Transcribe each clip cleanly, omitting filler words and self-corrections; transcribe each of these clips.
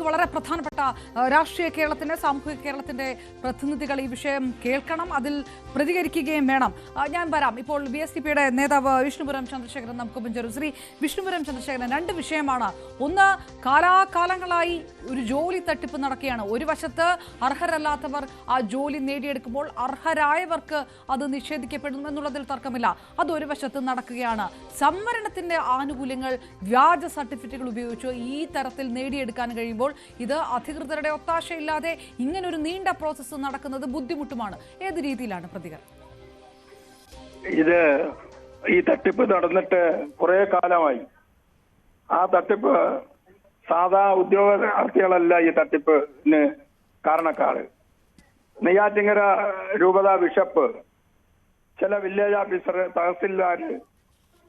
നമുക്ക് വളരെ പ്രധാനപ്പെട്ട രാഷ്ട്രീയ കേരളത്തിന്റെ സാമൂഹിക കേരളത്തിന്റെ പ്രതിനിധികൾ ഈ വിഷയം കേൾക്കണം, അതിൽ പ്രതികരിക്കുകയും വേണം. ഞാൻ വരാം. ഇപ്പോൾ BSDPയുടെ നേതാവ് വിഷ്ണുപുരം ചന്ദ്രശേഖരൻ നമുക്കൊപ്പം ചേരും. ശ്രീ വിഷ്ണുപുരം ചന്ദ്രശേഖരൻ, രണ്ട് വിഷയമാണ്. ഒന്ന്, കാലാകാലങ്ങളായി ഒരു ജോലി തട്ടിപ്പ് നടക്കുകയാണ്. ഒരു വശത്ത് അർഹരല്ലാത്തവർ ആ ജോലി നേടിയെടുക്കുമ്പോൾ അർഹരായവർക്ക് അത് നിഷേധിക്കപ്പെടുന്നു എന്നുള്ളതിൽ തർക്കമില്ല. അതൊരു വശത്ത് നടക്കുകയാണ്. സംവരണത്തിന്റെ ആനുകൂല്യങ്ങൾ വ്യാജ സർട്ടിഫിക്കറ്റുകൾ ഉപയോഗിച്ച് ഈ തരത്തിൽ നേടിയെടുക്കാൻ കഴിയുമ്പോൾ ഇത് അധികൃതരുടെ ഒത്താശയില്ലാതെ ഇങ്ങനൊരു നീണ്ട പ്രോസസ്സ് നടക്കുന്നത് ബുദ്ധിമുട്ടുമാണ്. ഏത് രീതിയിലാണ് പ്രതികരണം? ഇത് ഈ തട്ടിപ്പ് നടന്നിട്ട് കുറെ കാലമായി. ആ തട്ടിപ്പ് സാധാ ഉദ്യോഗാർത്ഥികളല്ല ഈ തട്ടിപ്പിന് കാരണക്കാര്. നെയ്യാറ്റിങ്കര രൂപത ബിഷപ്പ്, ചില വില്ലേജ് ഓഫീസർ, തഹസിൽദാര്,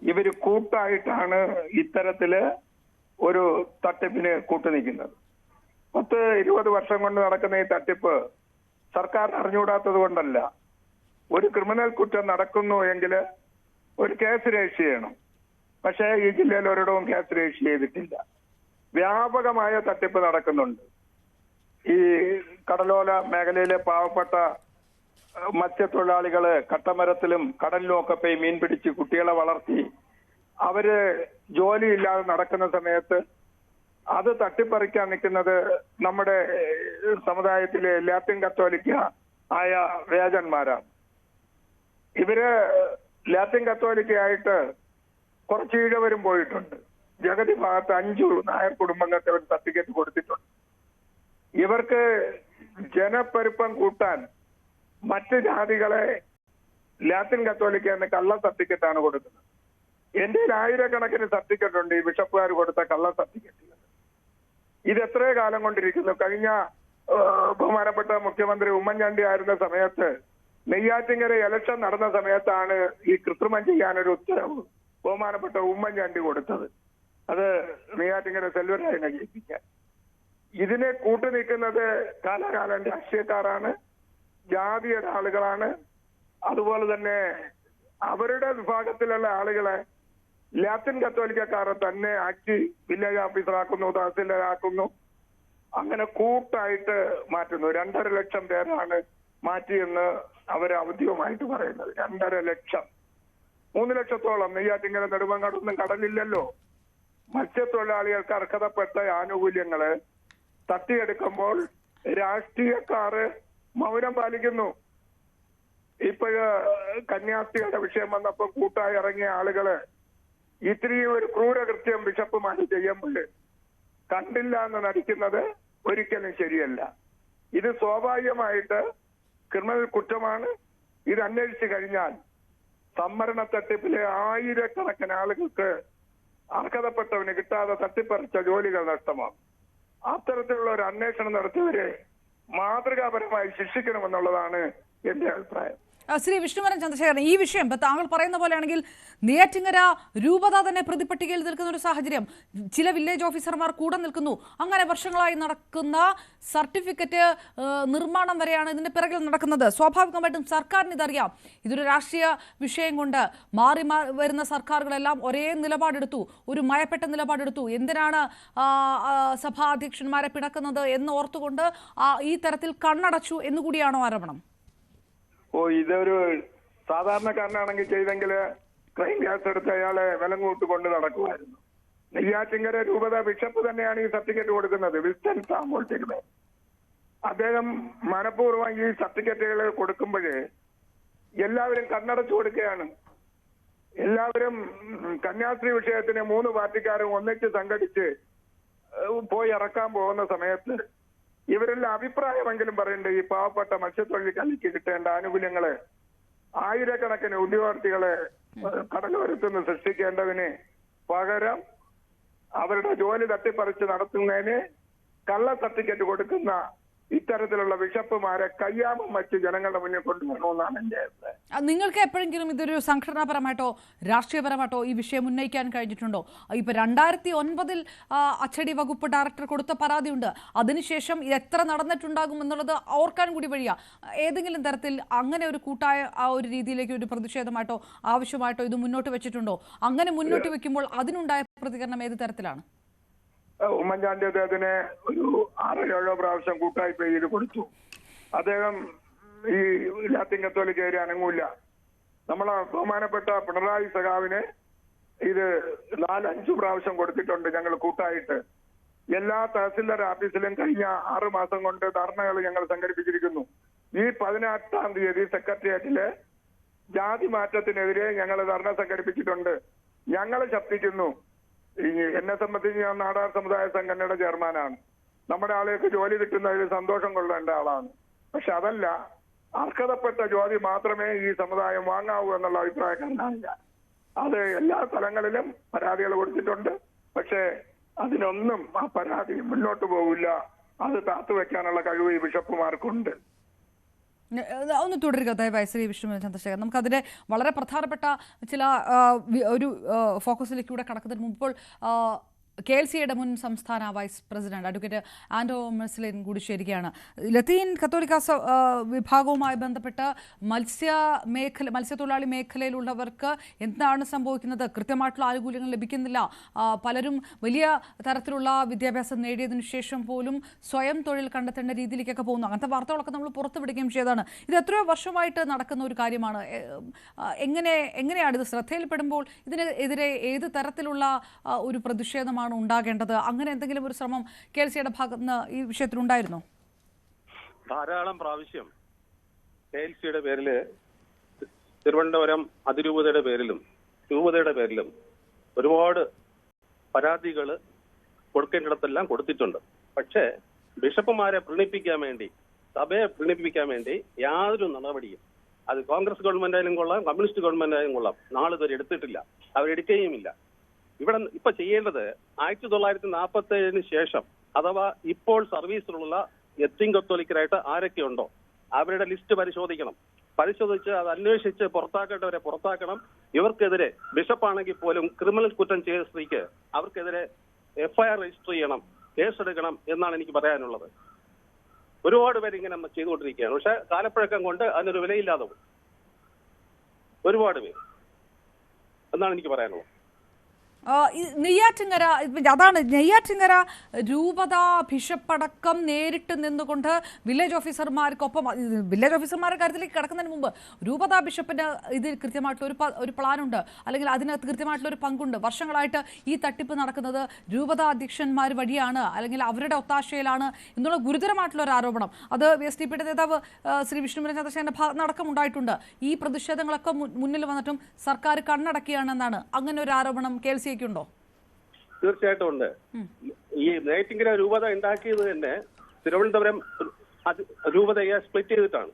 ഇവര് കൂട്ടായിട്ടാണ് ഇത്തരത്തില് ഒരു തട്ടിപ്പിന് കൂട്ടുനിൽക്കുന്നത്. 10-20 വർഷം കൊണ്ട് നടക്കുന്ന ഈ തട്ടിപ്പ് സർക്കാരിന് അറിഞ്ഞുകൂടാത്തത് കൊണ്ടല്ല. ഒരു ക്രിമിനൽ കുറ്റം നടക്കുന്നു എങ്കിൽ ഒരു കേസ് രജിസ്റ്റർ ചെയ്യണം. പക്ഷേ ഈ ജില്ലയിൽ ഒരിടവും കേസ് രജിസ്റ്റർ ചെയ്തിട്ടില്ല. വ്യാപകമായ തട്ടിപ്പ് നടക്കുന്നുണ്ട്. ഈ കടലോല മേഖലയിലെ പാവപ്പെട്ട മത്സ്യത്തൊഴിലാളികള് കട്ടമരത്തിലും കടലിലും ഒക്കെ പോയി മീൻ പിടിച്ച് കുട്ടികളെ വളർത്തി അവര് ജോലിയില്ലാതെ നടക്കുന്ന സമയത്ത് അത് തട്ടിപ്പറിക്കാൻ നിൽക്കുന്നത് നമ്മുടെ സമുദായത്തിലെ ലാറ്റിൻ കത്തോലിക്ക ആയ വേജന്മാരാണ്. ഇവര് ലാറ്റിൻ കത്തോലിക്കയായിട്ട് കുറച്ച് ഈഴവരും പോയിട്ടുണ്ട്. ജഗതി ഭാഗത്ത് 5 നായർ കുടുംബങ്ങൾക്ക് അവർ സർട്ടിഫിക്കറ്റ് കൊടുത്തിട്ടുണ്ട്. ഇവർക്ക് ജനപ്പെരുപ്പം കൂട്ടാൻ മറ്റ് ജാതികളെ ലാറ്റിൻ കത്തോലിക്ക എന്ന കള്ള സർട്ടിഫിക്കറ്റാണ് കൊടുക്കുന്നത്. എന്റെ 1000കണക്കിന് സർട്ടിഫിക്കറ്റ് ഉണ്ട് ഈ ബിഷപ്പുകാർ കൊടുത്ത കള്ള സർട്ടിഫിക്കറ്റുകൾ. ഇത് എത്ര കാലം കൊണ്ടിരിക്കുന്നു? കഴിഞ്ഞ ബഹുമാനപ്പെട്ട മുഖ്യമന്ത്രി ഉമ്മൻചാണ്ടി ആയിരുന്ന സമയത്ത് നെയ്യാറ്റിങ്കര ഇലക്ഷൻ നടന്ന സമയത്താണ് ഈ കൃത്രിമം ചെയ്യാനൊരു ഉത്തരവ് ബഹുമാനപ്പെട്ട ഉമ്മൻചാണ്ടി കൊടുത്തത്. അത് നെയ്യാറ്റിങ്കര സെൽവരായനെ ജയിപ്പിക്കാൻ. ഇതിനെ കൂട്ടുനിൽക്കുന്നത് കാലാകാലം രാഷ്ട്രീയക്കാരാണ്, ജാതിയുടെ ആളുകളാണ്. അതുപോലെ തന്നെ അവരുടെ വിഭാഗത്തിലുള്ള ആളുകളെ ലാറ്റിൻ കത്തോലിക്കക്കാരെ തന്നെ ആക്കി വില്ലേജ് ഓഫീസറാക്കുന്നു, തഹസിൽദാരാക്കുന്നു. അങ്ങനെ കൂട്ടായിട്ട് മാറ്റുന്നു. 2.5 ലക്ഷം പേരാണ് മാറ്റിയെന്ന് അവർ ഔദ്യോഗികമായിട്ട് പറയുന്നത്. 2.5 ലക്ഷം. 3 ലക്ഷത്തോളം. നെയ്യാറ്റിങ്കര നെടുമങ്ങാടൊന്നും കടലില്ലല്ലോ. മത്സ്യത്തൊഴിലാളികൾക്ക് അർഹതപ്പെട്ട ആനുകൂല്യങ്ങള് തട്ടിയെടുക്കുമ്പോൾ രാഷ്ട്രീയക്കാര് മൗനം പാലിക്കുന്നു. ഇപ്പോഴ് കന്യാസ്ത്രീയുടെ വിഷയം വന്നപ്പോ കൂട്ടായി ഇറങ്ങിയ ആളുകള് ഇത്രയും ഒരു ക്രൂരകൃത്യം ബിഷപ്പുമാര് ചെയ്യുമ്പോൾ കണ്ടില്ല എന്ന് നടിക്കുന്നത് ഒരിക്കലും ശരിയല്ല. ഇത് സ്വാഭാവികമായിട്ട് ക്രിമിനൽ കുറ്റമാണ്. ഇത് അന്വേഷിച്ചു കഴിഞ്ഞാൽ സംവരണ തട്ടിപ്പിലെ 1000കണക്കിന് ആളുകൾക്ക് അർഹതപ്പെട്ടവന് കിട്ടാതെ തട്ടിപ്പറിച്ച ജോലികൾ നഷ്ടമാകും. അത്തരത്തിലുള്ള ഒരു അന്വേഷണം നടത്തിയവരെ മാതൃകാപരമായി ശിക്ഷിക്കണമെന്നുള്ളതാണ് എന്റെ അഭിപ്രായം. ശ്രീ വിഷ്ണുപുരം ചന്ദ്രശേഖരൻ, ഈ വിഷയം താങ്കൾ പറയുന്ന പോലെയാണെങ്കിൽ നെയ്യാറ്റിങ്കര രൂപത തന്നെ പ്രതിപട്ടികയിൽ നിൽക്കുന്ന ഒരു സാഹചര്യം, ചില വില്ലേജ് ഓഫീസർമാർ കൂടെ നിൽക്കുന്നു. അങ്ങനെ വർഷങ്ങളായി നടക്കുന്ന സർട്ടിഫിക്കറ്റ് നിർമ്മാണം വരെയാണ് ഇതിന്റെ പിറകിൽ നടക്കുന്നത്. സ്വാഭാവികമായിട്ടും സർക്കാരിന് ഇതറിയാം. ഇതൊരു രാഷ്ട്രീയ വിഷയം കൊണ്ട് മാറി വരുന്ന സർക്കാരുകളെല്ലാം ഒരേ നിലപാടെടുത്തു, ഒരു മയപ്പെട്ട നിലപാടെടുത്തു. എന്തിനാണ് സഭാധ്യക്ഷന്മാരെ പിണക്കുന്നത് എന്ന് ഓർത്തുകൊണ്ട് ഈ തരത്തിൽ കണ്ണടച്ചു എന്നുകൂടിയാണോ ആരോപണം? ഇതൊരു സാധാരണക്കാരനാണെങ്കിൽ ചെയ്തെങ്കിൽ ക്രൈം കേസ് എടുത്ത് അയാളെ വിലങ്ങൂട്ട് കൊണ്ട് നടക്കുമായിരുന്നു. നെയ്യാറ്റിങ്കര രൂപത ബിഷപ്പ് തന്നെയാണ് ഈ സർട്ടിഫിക്കറ്റ് കൊടുക്കുന്നത്. വിൽസൺ സാമുവൽ തിരുമേനി. അദ്ദേഹം മനഃപൂർവ്വം ഈ സർട്ടിഫിക്കറ്റുകൾ കൊടുക്കുമ്പോഴേ എല്ലാവരും കണ്ണടച്ചു കൊടുക്കുകയാണ്. എല്ലാവരും കന്യാസ്ത്രീ വിഷയത്തിന് 3 പാർട്ടിക്കാരും ഒന്നിച്ച് സംഘടിച്ച് പോയി ഇറക്കാൻ പോകുന്ന സമയത്ത് ഇവരെല്ലാം അഭിപ്രായമെങ്കിലും പറയണ്ടേ? ഈ പാവപ്പെട്ട മത്സ്യത്തൊഴിലാളിക്ക് കിട്ടേണ്ട ആനുകൂല്യങ്ങള് 1000കണക്കിന് ഉദ്യോഗാർത്ഥികളെ കടലോരത്തുനിന്ന് സൃഷ്ടിക്കേണ്ടതിന് പകരം അവരുടെ ജോലി തട്ടിപ്പറിച്ച് നടത്തുന്നതിന് കള്ള സർട്ടിഫിക്കറ്റ് കൊടുക്കുന്ന ഇത്തരത്തിലുള്ള ബിഷപ്പുമാരെ കയ്യാമം വച്ച് ജനങ്ങളുടെ മുന്നിൽ കൊണ്ടുവരണമെന്നാണ് എന്റെ അഭിപ്രായം. നിങ്ങൾക്ക് എപ്പോഴെങ്കിലും ഇതൊരു സംഘടനാപരമായിട്ടോ രാഷ്ട്രീയപരമായിട്ടോ ഈ വിഷയം ഉന്നയിക്കാൻ കഴിഞ്ഞിട്ടുണ്ടോ? ഇപ്പൊ 2009 അച്ചടി വകുപ്പ് ഡയറക്ടർ കൊടുത്ത പരാതിയുണ്ട്. അതിനുശേഷം ഇത് എത്ര നടന്നിട്ടുണ്ടാകും എന്നുള്ളത് ഓർക്കാൻ കൂടി വഴിയാ. ഏതെങ്കിലും തരത്തിൽ അങ്ങനെ ഒരു കൂട്ടായ ആ ഒരു രീതിയിലേക്ക് ഒരു പ്രതിഷേധമായിട്ടോ ആവശ്യമായിട്ടോ ഇത് മുന്നോട്ട് വെച്ചിട്ടുണ്ടോ? അങ്ങനെ മുന്നോട്ട് വെക്കുമ്പോൾ അതിനുണ്ടായ പ്രതികരണം ഏത് തരത്തിലാണ്? ഉമ്മൻചാണ്ടി അദ്ദേഹത്തിന് ഒരു 6-7 പ്രാവശ്യം കൂട്ടായി പേ ചെയ്ത് കൊടുത്തു. അദ്ദേഹം ഈ ലാത്തിൻ കത്തോലിക്കേരി അനങ്ങൂല. നമ്മളെ ബഹുമാനപ്പെട്ട പിണറായി സഖാവിന് ഇത് 4-5 പ്രാവശ്യം കൊടുത്തിട്ടുണ്ട് ഞങ്ങൾ കൂട്ടായിട്ട്. എല്ലാ തഹസിൽദാർ ഓഫീസിലും കഴിഞ്ഞ 6 മാസം കൊണ്ട് ധർണകൾ ഞങ്ങൾ സംഘടിപ്പിച്ചിരിക്കുന്നു. ഈ 18-ാം തീയതി സെക്രട്ടേറിയറ്റില് ജാതി മാറ്റത്തിനെതിരെ ഞങ്ങൾ ധർണ സംഘടിപ്പിച്ചിട്ടുണ്ട്. ഞങ്ങൾ ശബ്ദിക്കുന്നു. എന്നെ സംബന്ധിച്ച് ഞാൻ നാടാർ സമുദായ സംഘടനയുടെ ചെയർമാനാണ്. നമ്മുടെ ആളുകൾക്ക് ജോലി കിട്ടുന്നതിൽ സന്തോഷം കൊള്ളേണ്ട ആളാണ്. പക്ഷെ അതല്ല, അർഹതപ്പെട്ട ജോലി മാത്രമേ ഈ സമുദായം വാങ്ങാവൂ എന്നുള്ള അഭിപ്രായക്കാരനാണ് ഞാൻ. അത് എല്ലാ സ്ഥലങ്ങളിലും പരാതികൾ കൊടുത്തിട്ടുണ്ട്. പക്ഷേ അതിനൊന്നും ആ പരാതി മുന്നോട്ട് പോകില്ല. അത് താത്തുവെക്കാനുള്ള കഴിവ് ഈ ബിഷപ്പുമാർക്കുണ്ട്. ഒന്ന് തുടരുക ദയവായി ശ്രീ വിഷ്ണു ചന്ദ്രശേഖർ. നമുക്കതിന്റെ വളരെ പ്രധാനപ്പെട്ട ചില ഒരു ഫോക്കസിലേക്കൂടെ കടക്കുന്നതിന് മുമ്പ് ഇപ്പോൾ KLCയുടെ മുൻ സംസ്ഥാന വൈസ് പ്രസിഡന്റ് അഡ്വക്കേറ്റ് ആൻഡോ മെഴ്സിലിൻ കൂടി ചേരുകയാണ്. ലത്തീൻ കത്തോലിക്ക വിഭാഗവുമായി ബന്ധപ്പെട്ട് മത്സ്യത്തൊഴിലാളി മേഖലയിലുള്ളവർക്ക് എന്താണ് സംഭവിക്കുന്നത്? കൃത്യമായിട്ടുള്ള ആനുകൂല്യങ്ങൾ ലഭിക്കുന്നില്ല. പലരും വലിയ തരത്തിലുള്ള വിദ്യാഭ്യാസം നേടിയതിനു ശേഷം പോലും സ്വയം തൊഴിൽ കണ്ടെത്തേണ്ട രീതിയിലേക്കൊക്കെ പോകുന്നു. അങ്ങനത്തെ വാർത്തകളൊക്കെ നമ്മൾ പുറത്തുവിടുകയും ചെയ്തതാണ്. ഇത് എത്രയോ വർഷമായിട്ട് നടക്കുന്ന ഒരു കാര്യമാണ്. എങ്ങനെയാണ് ഇത് ശ്രദ്ധയിൽപ്പെടുമ്പോൾ ഇതിനെതിരെ ഏത് തരത്തിലുള്ള ഒരു പ്രതിഷേധമാണ് ഉണ്ടാകേണ്ടത്? അങ്ങനെ എന്തെങ്കിലും ഒരു ശ്രമം KLCയുടെ ഭാഗത്ത് നിന്ന് ഈ വിഷയത്തിലുണ്ടായിരുന്നോ? ധാരാളം പ്രാവശ്യം KLCയുടെ പേരില് തിരുവനന്തപുരം അതിരൂപതയുടെ പേരിലും രൂപതയുടെ പേരിലും ഒരുപാട് പരാതികൾ കൊടുക്കേണ്ടിടത്തെല്ലാം കൊടുത്തിട്ടുണ്ട്. പക്ഷേ ബിഷപ്പുമാരെ പ്രീണിപ്പിക്കാൻ വേണ്ടി, സഭയെ പ്രീണിപ്പിക്കാൻ വേണ്ടി യാതൊരു നടപടിയും അത് കോൺഗ്രസ് ഗവൺമെന്റ് ആയാലും കൊള്ളാം, കമ്മ്യൂണിസ്റ്റ് ഗവൺമെന്റ് ആയാലും കൊള്ളാം, നാളിതുവരെ എടുത്തിട്ടില്ല. അവരെടുക്കുകയുമില്ല. ഇവിടെ ഇപ്പൊ ചെയ്യേണ്ടത് 1947 ശേഷം അഥവാ ഇപ്പോൾ സർവീസിലുള്ള ലത്തീൻ കത്തോലിക്കരായിട്ട് ആരൊക്കെ ഉണ്ടോ അവരുടെ ലിസ്റ്റ് പരിശോധിക്കണം. പരിശോധിച്ച് അത് അന്വേഷിച്ച് പുറത്താക്കേണ്ടവരെ പുറത്താക്കണം. ഇവർക്കെതിരെ ബിഷപ്പാണെങ്കിൽ പോലും ക്രിമിനൽ കുറ്റം ചെയ്ത സ്ത്രീക്ക് അവർക്കെതിരെ FIR രജിസ്റ്റർ ചെയ്യണം, കേസെടുക്കണം എന്നാണ് എനിക്ക് പറയാനുള്ളത്. ഒരുപാട് പേര് ഇങ്ങനെ ചെയ്തുകൊണ്ടിരിക്കുകയാണ്. പക്ഷെ കാലപ്പഴക്കം കൊണ്ട് അതിനൊരു വിലയില്ലാതെ പോകും ഒരുപാട് പേര് എന്നാണ് എനിക്ക് പറയാനുള്ളത്. നെയ്യാറ്റിൻകര, അതാണ് നെയ്യാറ്റിൻകര രൂപത ബിഷപ്പടക്കം നേരിട്ട് നിന്നുകൊണ്ട് വില്ലേജ് ഓഫീസർമാർക്കൊപ്പം, വില്ലേജ് ഓഫീസർമാരുടെ കാര്യത്തിലേക്ക് കടക്കുന്നതിന് മുമ്പ് രൂപത ബിഷപ്പിന് ഇതിൽ കൃത്യമായിട്ടുള്ള ഒരു പ്ലാനുണ്ട്, അല്ലെങ്കിൽ അതിനകത്ത് കൃത്യമായിട്ടുള്ള ഒരു പങ്കുണ്ട്. വർഷങ്ങളായിട്ട് ഈ തട്ടിപ്പ് നടക്കുന്നത് രൂപത അധ്യക്ഷന്മാർ വഴിയാണ്, അല്ലെങ്കിൽ അവരുടെ ഒത്താശയിലാണ് എന്നുള്ള ഗുരുതരമായിട്ടുള്ള ഒരു ആരോപണം അത് VSDPയുടെ നേതാവ് ശ്രീ വിഷ്ണു ചന്ദ്രശേഖരന്റെ ഭാഗത്തടക്കം ഉണ്ടായിട്ടുണ്ട്. ഈ പ്രതിഷേധങ്ങളൊക്കെ മുന്നിൽ വന്നിട്ടും സർക്കാർ കണ്ണടക്കുകയാണെന്നാണ്, അങ്ങനെ ഒരു ആരോപണം KLC ഉണ്ടോ? തീർച്ചയായിട്ടും ഉണ്ട്. ഈ നെയ്യാറ്റിൻകര രൂപത ഉണ്ടാക്കിയത് തന്നെ തിരുവനന്തപുരം രൂപതയെ സ്പ്ലിറ്റ് ചെയ്തിട്ടാണ്.